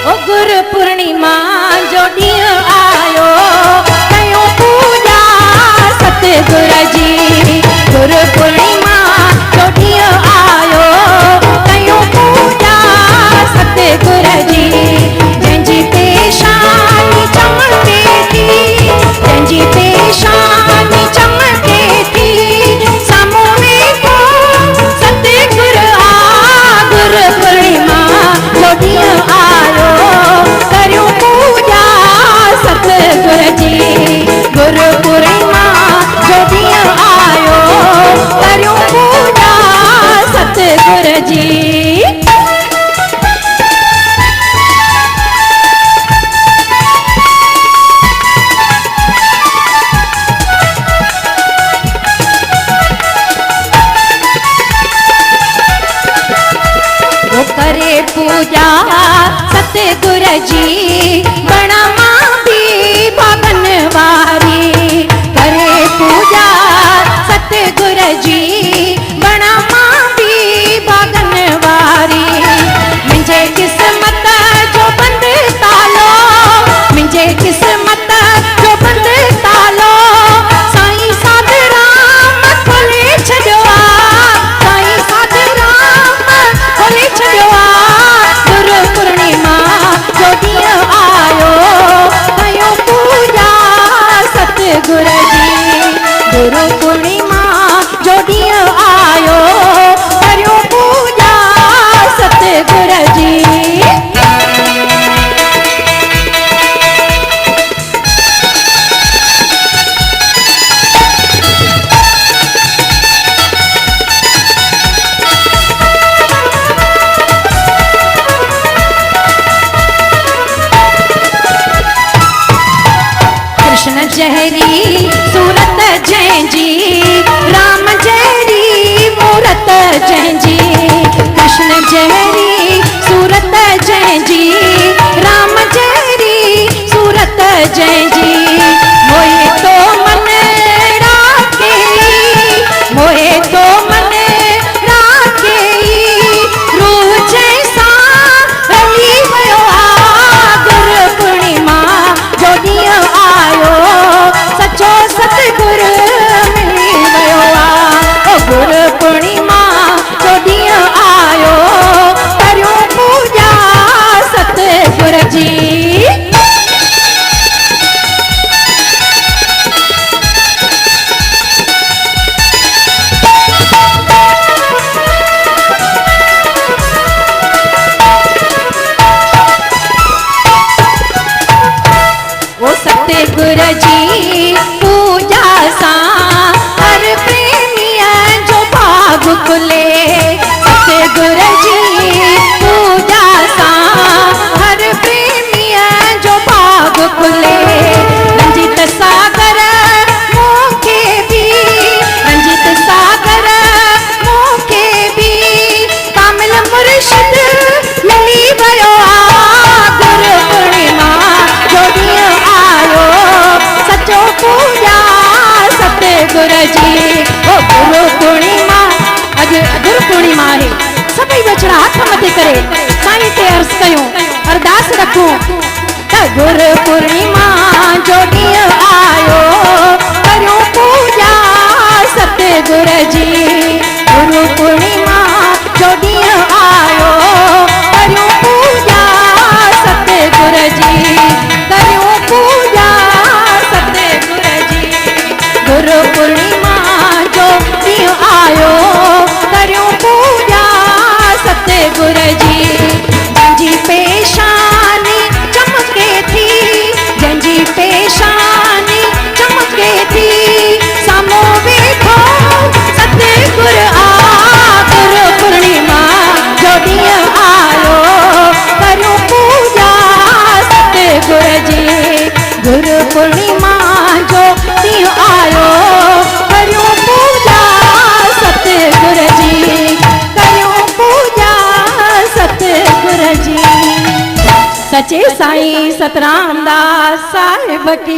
ओ गुरु पूर्णिमा जो ॾींहुं आयो कयूं पूजा सतगुर जी। गुरु पूर्णिमा जो ॾींहुं आयो कयूं पूजा सतगुर जी। जंहिंजी पेशानी चमके थी, जंहिंजी पेशानी चमके थी, साम्हूं वेठो सतगुर आ। गुरु पूर्णिमा जो ॾींहुं आयो करियूं पूजा सतगुर जी। गुरु पूर्णिमा जो ॾींहुं आयो करियूं पूजा सतगुर जी। करे पूजा सतगुर जी, बणा मां भी भगन वारी। करे पूजा सतगुर जी, बणा मां भी भगन वारी। मुंहिंजे किस्मत जो बंद तालो, मुंहिंजे किस्मत जो बंद तालो, साईं साध राम खोले छॾियो आ। साईं साध राम खोले छॾियो आ। गुरु पूर्णिमा जो ॾींहुं आयो कयूं पूजा सतगुर जी। गुरु पूर्णिमा जो ॾींहुं आयो करियूं पूजा सतगुर जी। कृष्ण जहरी सूरत जंहिंजी, राम जहरी मूरत जंहिंजी। कृष्ण जहरी सूरत जंहिंजी, राम जहरी सूरत जंहिंजी। मोहे तो मन राखे, मोहे तो मन राखे, रूह जंहिंसां हली वियो आ। गुरु पूर्णिमा जो ॾींहुं आयो सचो सतगुर मिली वियो आ। ओ गुरु पूर्णिमा जो ॾींहुं आयो करियूं पूजा सतगुर जी। ओ सतगुर जी पूजा सां हर प्रेमीअ जो भाग खुले। सतगुर जी पूजा सां हर प्रेमीअ जो भाग खुले। रंजित सागर मूंखे भी, रंजित सागर मूंखे भी, कामिल मुर्शिद मिली वियो आ। गुरु पूर्णिमा जो ॾींहुं आयो सचो पूजा सतगुर जी। ओ गुरु पूर्णिमा अॼु गुरु पूर्णिमा आहे। सभई बचड़ा हथ मथे करे साईं ते अर्ज़ कयूं, अरदास रखूं त गुरु पूर्णिमा जो ॾींहुं आयो करियूं पूजा सतगुर जी। गुरु पूर्णिमा जो ॾींहुं आयो करियूं पूजा सतगुर जी। करियूं पूजा सतगुर जी। गुरु पूर्णिमा जो ॾींहुं आयो करियूं पूजा सतगुर जी। जंहिंजी पेशानी चमके थी, जंहिंजी पेशानी चमके थी, साम्हूं वेठो सतगुर आ। गुरु पूर्णिमा जो ॾींहुं आयो करियूं पूजा सतगुर जी। गुरु पूर्णिमा जो ॾींहुं आयो करियूं पूजा सतगुर जी। करियूं पूजा सतगुर जी। सचे साईं सतराम दास साहिब की।